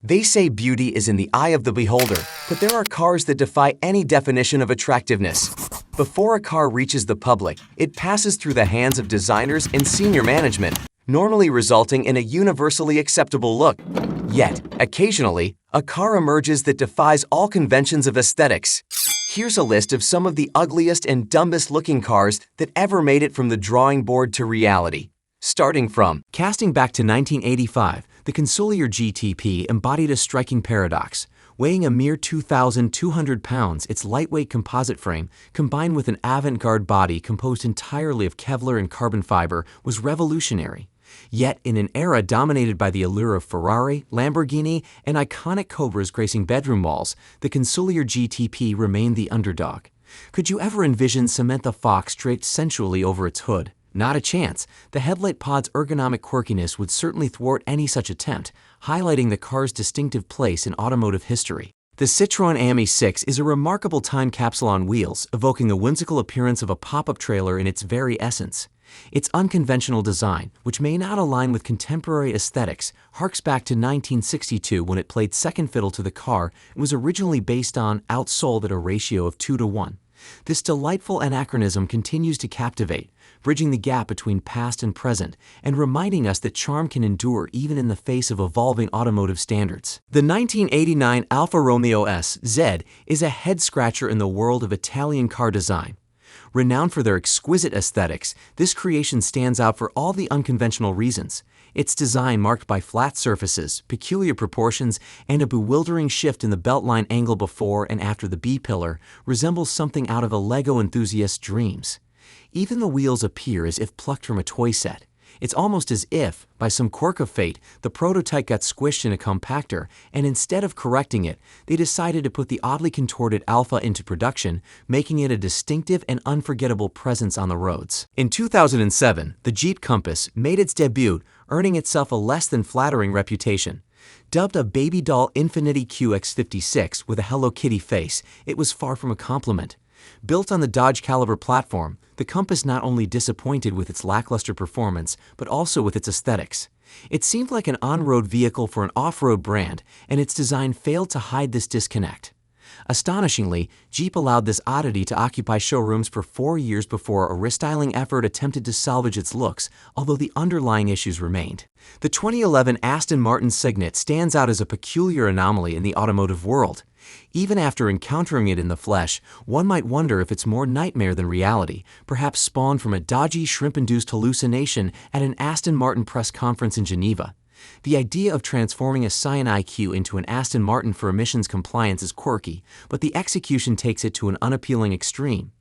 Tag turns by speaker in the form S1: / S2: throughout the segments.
S1: They say beauty is in the eye of the beholder, but there are cars that defy any definition of attractiveness. Before a car reaches the public, it passes through the hands of designers and senior management, normally resulting in a universally acceptable look. Yet, occasionally, a car emerges that defies all conventions of aesthetics. Here's a list of some of the ugliest and dumbest looking cars that ever made it from the drawing board to reality. Starting from casting back to 1985, the Consulier GTP embodied a striking paradox. Weighing a mere 2,200 pounds, its lightweight composite frame, combined with an avant-garde body composed entirely of Kevlar and carbon fiber, was revolutionary. Yet, in an era dominated by the allure of Ferrari, Lamborghini, and iconic Cobras gracing bedroom walls, the Consulier GTP remained the underdog. Could you ever envision Samantha Fox draped sensually over its hood? Not a chance. The headlight pod's ergonomic quirkiness would certainly thwart any such attempt, highlighting the car's distinctive place in automotive history. The Citroën Ami 6 is a remarkable time capsule on wheels, evoking the whimsical appearance of a pop-up trailer in its very essence. Its unconventional design, which may not align with contemporary aesthetics, harks back to 1962 when it played second fiddle to the car and was originally based on outsold at a ratio of 2:1. This delightful anachronism continues to captivate, bridging the gap between past and present, and reminding us that charm can endure even in the face of evolving automotive standards. The 1989 Alfa-Romeo SZ is a head-scratcher in the world of Italian car design. Renowned for their exquisite aesthetics, this creation stands out for all the unconventional reasons. Its design, marked by flat surfaces, peculiar proportions, and a bewildering shift in the beltline angle before and after the B-pillar, resembles something out of a Lego enthusiast's dreams. Even the wheels appear as if plucked from a toy set. It's almost as if, by some quirk of fate, the prototype got squished in a compactor, and instead of correcting it, they decided to put the oddly contorted Alfa into production, making it a distinctive and unforgettable presence on the roads. In 2007, the Jeep Compass made its debut, earning itself a less than flattering reputation. Dubbed a baby doll Infiniti QX56 with a Hello Kitty face, it was far from a compliment. Built on the Dodge Caliber platform, the Compass not only disappointed with its lackluster performance, but also with its aesthetics. It seemed like an on-road vehicle for an off-road brand, and its design failed to hide this disconnect. Astonishingly, Jeep allowed this oddity to occupy showrooms for 4 years before a restyling effort attempted to salvage its looks, although the underlying issues remained. The 2011 Aston-Martin Cygnet stands out as a peculiar anomaly in the automotive world. Even after encountering it in the flesh, one might wonder if it's more nightmare than reality, perhaps spawned from a dodgy shrimp-induced hallucination at an Aston Martin press conference in Geneva. The idea of transforming a Scion IQ into an Aston Martin for emissions compliance is quirky, but the execution takes it to an unappealing extreme.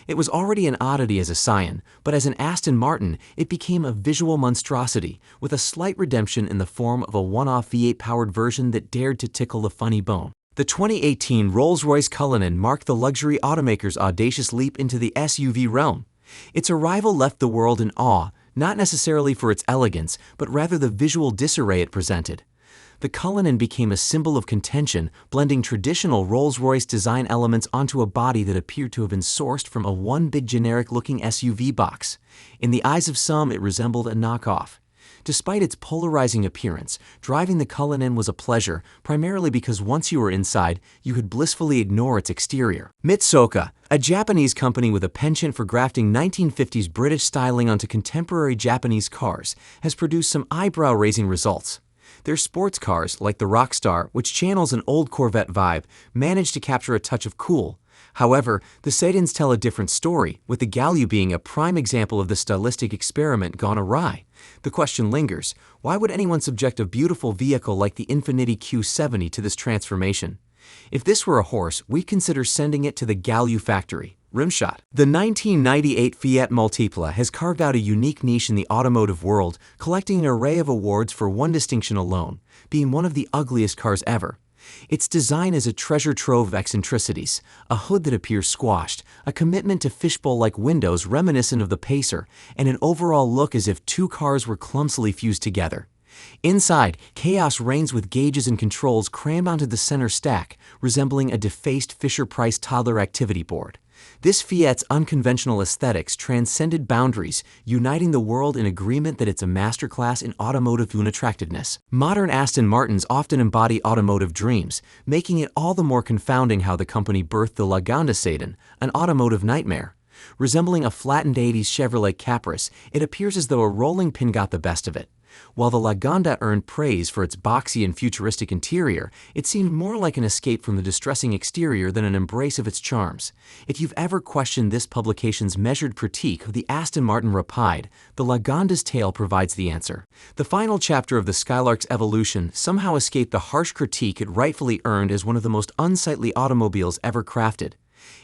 S1: It was already an oddity as a Scion, but as an Aston Martin, it became a visual monstrosity, with a slight redemption in the form of a one-off V8-powered version that dared to tickle the funny bone. The 2018 Rolls-Royce Cullinan marked the luxury automaker's audacious leap into the SUV realm. Its arrival left the world in awe, not necessarily for its elegance, but rather the visual disarray it presented. The Cullinan became a symbol of contention, blending traditional Rolls-Royce design elements onto a body that appeared to have been sourced from a one big generic-looking SUV box. In the eyes of some, it resembled a knockoff. Despite its polarizing appearance, driving the Cullinan was a pleasure, primarily because once you were inside, you could blissfully ignore its exterior. Mitsuoka, a Japanese company with a penchant for grafting 1950s British styling onto contemporary Japanese cars, has produced some eyebrow-raising results. Their sports cars, like the Rockstar, which channels an old Corvette vibe, manage to capture a touch of cool. However, the sedans tell a different story, with the Gallu being a prime example of the stylistic experiment gone awry. The question lingers, why would anyone subject a beautiful vehicle like the Infiniti Q70 to this transformation? If this were a horse, we'd consider sending it to the Gallu factory. Rimshot. The 1998 Fiat Multipla has carved out a unique niche in the automotive world, collecting an array of awards for one distinction alone, being one of the ugliest cars ever. Its design is a treasure trove of eccentricities, a hood that appears squashed, a commitment to fishbowl-like windows reminiscent of the Pacer, and an overall look as if two cars were clumsily fused together. Inside, chaos reigns with gauges and controls crammed onto the center stack, resembling a defaced Fisher-Price toddler activity board. This Fiat's unconventional aesthetics transcended boundaries, uniting the world in agreement that it's a masterclass in automotive unattractiveness. Modern Aston Martins often embody automotive dreams, making it all the more confounding how the company birthed the Lagonda sedan, an automotive nightmare. Resembling a flattened 80s Chevrolet Caprice, it appears as though a rolling pin got the best of it. While the Lagonda earned praise for its boxy and futuristic interior, it seemed more like an escape from the distressing exterior than an embrace of its charms. If you've ever questioned this publication's measured critique of the Aston Martin Rapide, the Lagonda's tale provides the answer. The final chapter of the Skylark's evolution somehow escaped the harsh critique it rightfully earned as one of the most unsightly automobiles ever crafted.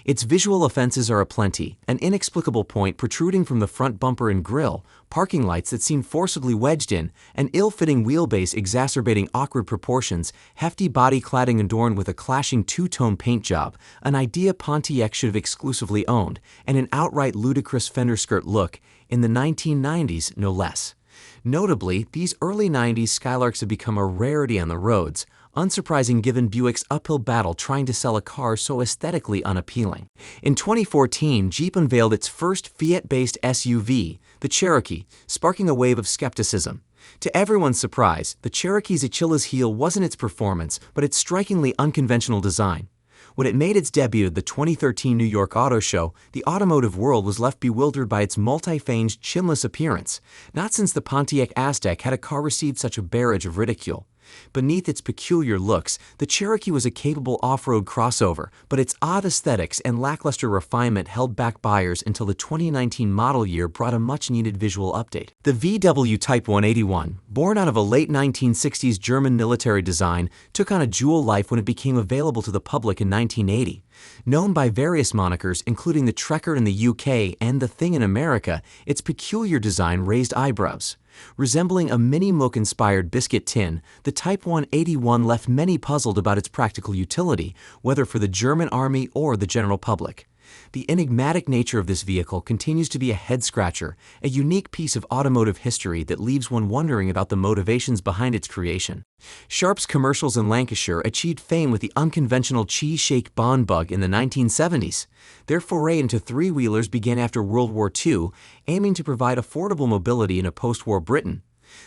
S1: Its visual offenses are aplenty: an inexplicable point protruding from the front bumper and grille, parking lights that seem forcibly wedged in, an ill-fitting wheelbase exacerbating awkward proportions, hefty body cladding adorned with a clashing two-tone paint job, an idea Pontiac should have exclusively owned, and an outright ludicrous fender skirt look, in the 1990s no less. Notably, these early 90s Skylarks have become a rarity on the roads, unsurprising given Buick's uphill battle trying to sell a car so aesthetically unappealing. In 2014, Jeep unveiled its first Fiat-based SUV, the Cherokee, sparking a wave of skepticism. To everyone's surprise, the Cherokee's Achilles heel wasn't its performance, but its strikingly unconventional design. When it made its debut at the 2013 New York Auto Show, the automotive world was left bewildered by its multi-fanged, chinless appearance. Not since the Pontiac Aztek had a car received such a barrage of ridicule. Beneath its peculiar looks, the Cherokee was a capable off-road crossover, but its odd aesthetics and lackluster refinement held back buyers until the 2019 model year brought a much-needed visual update. The VW Type 181, born out of a late 1960s German military design, took on a jewel life when it became available to the public in 1980. Known by various monikers, including the Trekker in the UK and the Thing in America, its peculiar design raised eyebrows. Resembling a Mini-Mook-inspired biscuit tin, the Type 181 left many puzzled about its practical utility, whether for the German army or the general public. The enigmatic nature of this vehicle continues to be a head-scratcher, a unique piece of automotive history that leaves one wondering about the motivations behind its creation. Sharp's commercials in Lancashire achieved fame with the unconventional cheese shake Bond bug in the 1970s. Their foray into three-wheelers began after World War II, aiming to provide affordable mobility in a post-war Britain.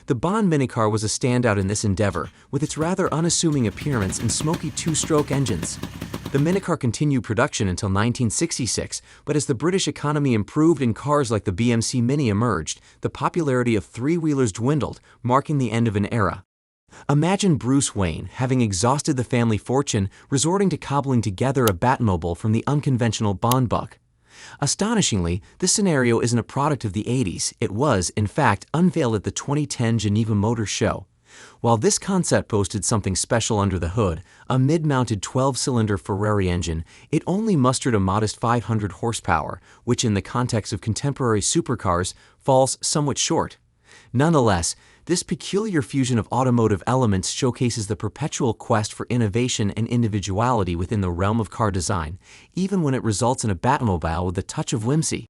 S1: The Bond minicar was a standout in this endeavor, with its rather unassuming appearance and smoky two-stroke engines. The minicar continued production until 1966, but as the British economy improved and cars like the BMC Mini emerged, the popularity of three-wheelers dwindled, marking the end of an era. Imagine Bruce Wayne, having exhausted the family fortune, resorting to cobbling together a Batmobile from the unconventional Bond bug. Astonishingly, this scenario isn't a product of the 80s. It was, in fact, unveiled at the 2010 Geneva Motor Show. While this concept boasted something special under the hood, a mid-mounted 12-cylinder Ferrari engine, it only mustered a modest 500 horsepower, which in the context of contemporary supercars falls somewhat short. Nonetheless, this peculiar fusion of automotive elements showcases the perpetual quest for innovation and individuality within the realm of car design, even when it results in a Batmobile with a touch of whimsy.